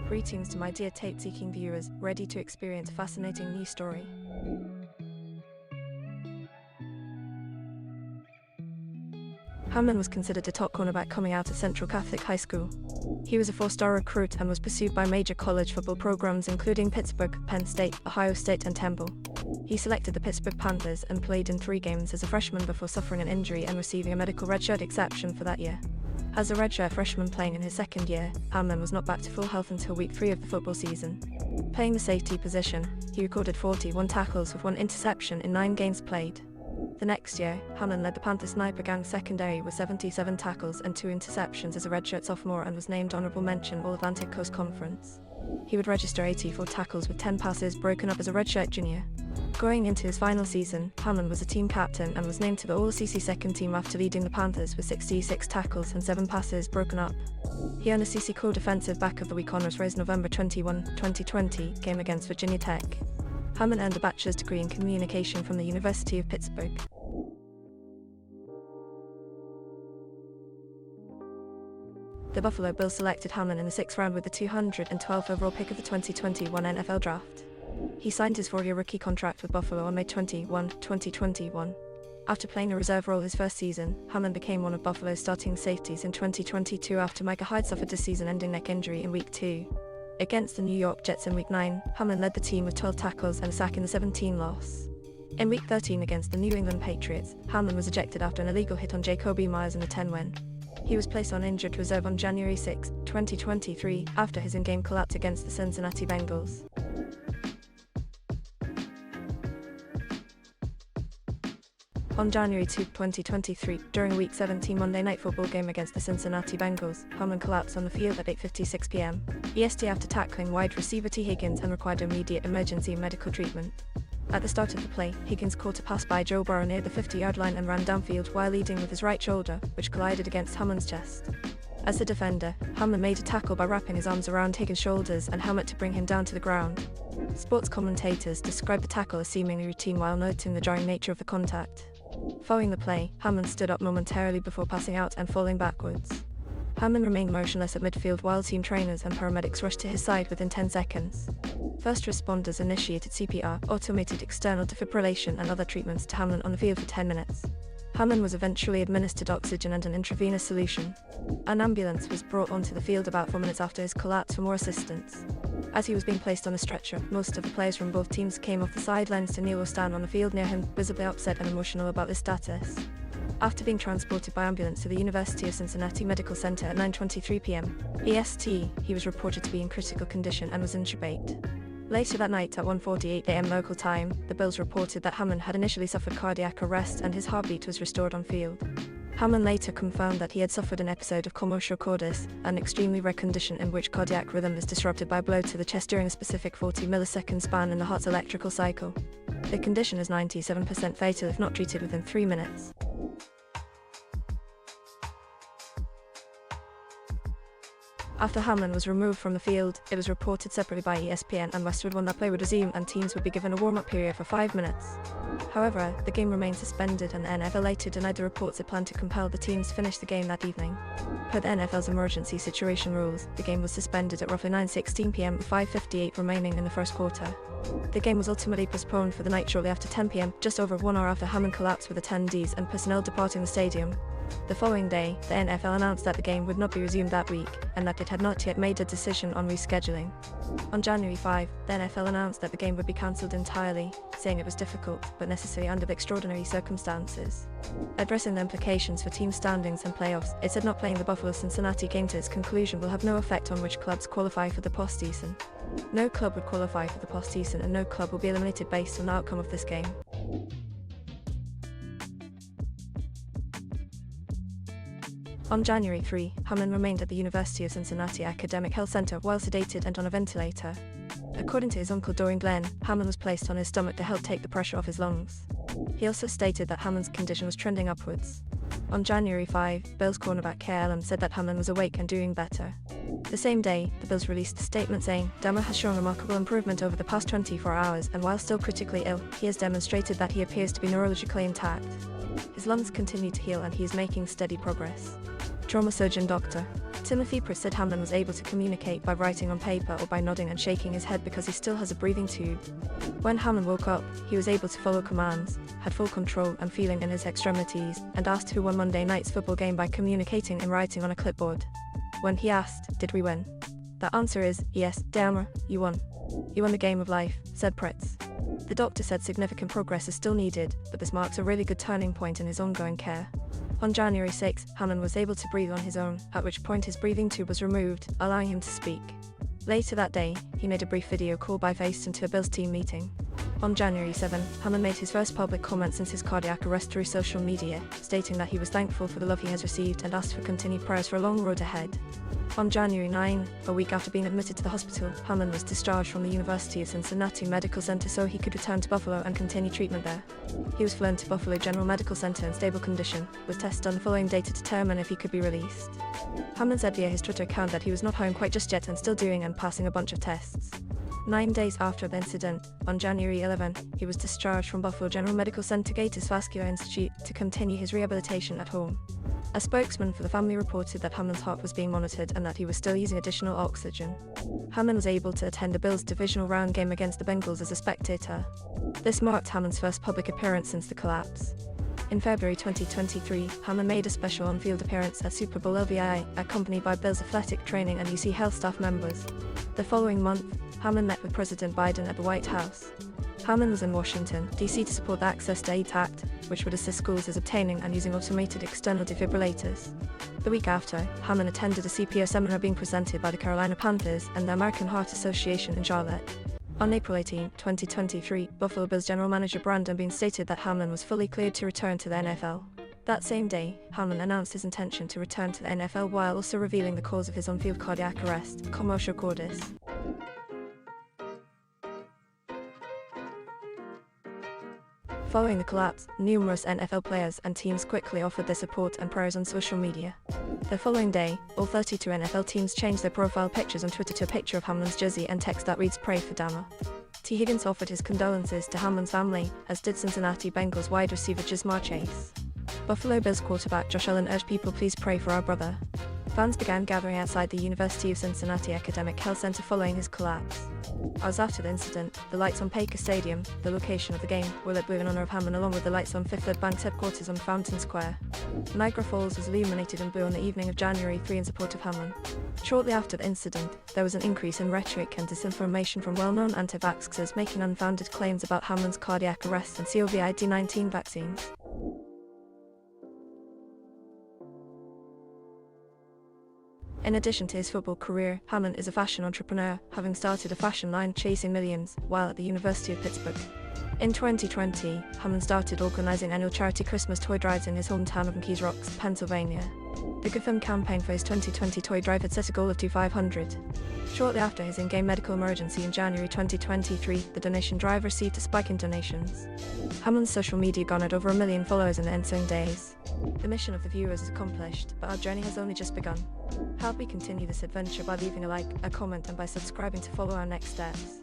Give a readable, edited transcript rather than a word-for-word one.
Greetings to my dear tape-seeking viewers, ready to experience a fascinating new story. Hamlin was considered a top cornerback coming out of Central Catholic High School. He was a four-star recruit and was pursued by major college football programs including Pittsburgh, Penn State, Ohio State and Temple. He selected the Pittsburgh Panthers and played in 3 games as a freshman before suffering an injury and receiving a medical redshirt exception for that year. As a redshirt freshman playing in his second year, Hamlin was not back to full health until week 3 of the football season. Playing the safety position, he recorded 41 tackles with 1 interception in 9 games played. The next year, Hamlin led the Panther Sniper Gang secondary with 77 tackles and 2 interceptions as a redshirt sophomore and was named honorable mention All-Atlantic Coast Conference. He would register 84 tackles with 10 passes broken up as a redshirt junior. Going into his final season, Hamlin was a team captain and was named to the All-SEC second team after leading the Panthers with 66 tackles and 7 passes broken up. He earned a SEC Co-Defensive Back of the Week honors for his November 21, 2020 game against Virginia Tech. Hamlin earned a bachelor's degree in communication from the University of Pittsburgh. The Buffalo Bills selected Hamlin in the 6th round with the 212th overall pick of the 2021 NFL Draft. He signed his 4-year rookie contract with Buffalo on May 21, 2021. After playing a reserve role his first season, Hamlin became one of Buffalo's starting safeties in 2022 after Micah Hyde suffered a season-ending neck injury in Week 2. Against the New York Jets in Week 9, Hamlin led the team with 12 tackles and a sack in the 17 loss. In Week 13 against the New England Patriots, Hamlin was ejected after an illegal hit on Jacoby Myers in the 10 win. He was placed on injured reserve on January 6, 2023, after his in-game collapse against the Cincinnati Bengals. On January 2, 2023, during a Week 17 Monday Night Football game against the Cincinnati Bengals, Hamlin collapsed on the field at 8:56 p.m. EST after tackling wide receiver T. Higgins and required immediate emergency medical treatment. At the start of the play, Higgins caught a pass by Joe Burrow near the 50-yard line and ran downfield while leading with his right shoulder, which collided against Hamlin's chest. As the defender, Hamlin made a tackle by wrapping his arms around Higgins' shoulders and helmet to bring him down to the ground. Sports commentators described the tackle as seemingly routine while noting the jarring nature of the contact. Following the play, Hamlin stood up momentarily before passing out and falling backwards. Hamlin remained motionless at midfield while team trainers and paramedics rushed to his side within 10 seconds. First responders initiated CPR, automated external defibrillation and other treatments to Hamlin on the field for 10 minutes. Hamlin was eventually administered oxygen and an intravenous solution. An ambulance was brought onto the field about 4 minutes after his collapse for more assistance. As he was being placed on a stretcher, most of the players from both teams came off the sidelines to kneel or stand on the field near him, visibly upset and emotional about this status. After being transported by ambulance to the University of Cincinnati Medical Center at 9:23 p.m. EST, he was reported to be in critical condition and was intubate. Later that night at 1:48 a.m. local time, the Bills reported that Hamlin had initially suffered cardiac arrest and his heartbeat was restored on field. Hamlin later confirmed that he had suffered an episode of commotio cordis, an extremely rare condition in which cardiac rhythm is disrupted by a blow to the chest during a specific 40-millisecond span in the heart's electrical cycle. The condition is 97% fatal if not treated within 3 minutes. After Hamlin was removed from the field, it was reported separately by ESPN and Westwood One that play would resume and teams would be given a warm-up period for 5 minutes. However, the game remained suspended and the NFL later denied the reports it planned to compel the teams to finish the game that evening. Per the NFL's emergency situation rules, the game was suspended at roughly 9:16 p.m. with 5:58 remaining in the first quarter. The game was ultimately postponed for the night shortly after 10 p.m., just over 1 hour after Hamlin collapsed with attendees and personnel departing the stadium. The following day, the NFL announced that the game would not be resumed that week, and that it had not yet made a decision on rescheduling. On January 5, the NFL announced that the game would be cancelled entirely, saying it was difficult but necessary under the extraordinary circumstances. Addressing the implications for team standings and playoffs, it said not playing the Buffalo-Cincinnati game to its conclusion will have no effect on which clubs qualify for the postseason. No club would qualify for the postseason and no club will be eliminated based on the outcome of this game. On January 3, Hamlin remained at the University of Cincinnati Academic Health Center while sedated and on a ventilator. According to his uncle Dorian Glenn, Hamlin was placed on his stomach to help take the pressure off his lungs. He also stated that Hamlin's condition was trending upwards. On January 5, Bills cornerback KLM said that Hamlin was awake and doing better. The same day, the Bills released a statement saying, "Damar has shown remarkable improvement over the past 24 hours and while still critically ill, he has demonstrated that he appears to be neurologically intact. His lungs continue to heal and he is making steady progress." Trauma surgeon Dr. Timothy Price said Hamlin was able to communicate by writing on paper or by nodding and shaking his head because he still has a breathing tube. When Hamlin woke up, he was able to follow commands, had full control and feeling in his extremities, and asked who won Monday night's football game by communicating in writing on a clipboard. When he asked, "Did we win?" The answer is, "Yes, Damar, you won. You won the game of life," said Price. The doctor said significant progress is still needed, but this marks a really good turning point in his ongoing care. On January 6, Hamlin was able to breathe on his own, at which point his breathing tube was removed, allowing him to speak. Later that day, he made a brief video call by FaceTime to a Bills team meeting. On January 7, Hamlin made his first public comment since his cardiac arrest through social media, stating that he was thankful for the love he has received and asked for continued prayers for a long road ahead. On January 9, a week after being admitted to the hospital, Hamlin was discharged from the University of Cincinnati Medical Center so he could return to Buffalo and continue treatment there. He was flown to Buffalo General Medical Center in stable condition, with tests done the following day to determine if he could be released. Hamlin said via his Twitter account that he was not home quite just yet and still doing and passing a bunch of tests. 9 days after the incident, on January 11, he was discharged from Buffalo General Medical Center Gators Vascular Institute to continue his rehabilitation at home. A spokesman for the family reported that Hamlin's heart was being monitored and that he was still using additional oxygen. Hamlin was able to attend the Bills' divisional round game against the Bengals as a spectator. This marked Hamlin's first public appearance since the collapse. In February 2023, Hamlin made a special on-field appearance at Super Bowl LVI, accompanied by Bills athletic training and UC Health staff members. The following month, Hamlin met with President Biden at the White House. Hamlin was in Washington, D.C. to support the Access to AIDS Act, which would assist schools in obtaining and using automated external defibrillators. The week after, Hamlin attended a CPR seminar being presented by the Carolina Panthers and the American Heart Association in Charlotte. On April 18, 2023, Buffalo Bills general manager Brandon Beane stated that Hamlin was fully cleared to return to the NFL. That same day, Hamlin announced his intention to return to the NFL while also revealing the cause of his on-field cardiac arrest, commotion cordis. Following the collapse, numerous NFL players and teams quickly offered their support and prayers on social media. The following day, all 32 NFL teams changed their profile pictures on Twitter to a picture of Hamlin's jersey and text that reads "Pray for Damar." T. Higgins offered his condolences to Hamlin's family, as did Cincinnati Bengals wide receiver Jamar Chase. Buffalo Bills quarterback Josh Allen urged people please pray for our brother. Fans began gathering outside the University of Cincinnati Academic Health Center following his collapse. Hours after the incident, the lights on Packer Stadium, the location of the game, were lit blue in honor of Hamlin along with the lights on Fifth Third Bank's headquarters on Fountain Square. Niagara Falls was illuminated in blue on the evening of January 3 in support of Hamlin. Shortly after the incident, there was an increase in rhetoric and disinformation from well-known anti-vaxxers making unfounded claims about Hamlin's cardiac arrest and COVID-19 vaccines. In addition to his football career, Hamlin is a fashion entrepreneur, having started a fashion line chasing millions while at the University of Pittsburgh. In 2020, Hamlin started organizing annual charity Christmas toy drives in his hometown of Keys Rocks, Pennsylvania. The GoFundMe campaign for his 2020 toy drive had set a goal of $500. Shortly after his in-game medical emergency in January 2023, the donation drive received a spike in donations. Hamlin's social media garnered over 1 million followers in the ensuing days. The mission of the viewers is accomplished, but our journey has only just begun. Help me continue this adventure by leaving a like, a comment and by subscribing to follow our next steps.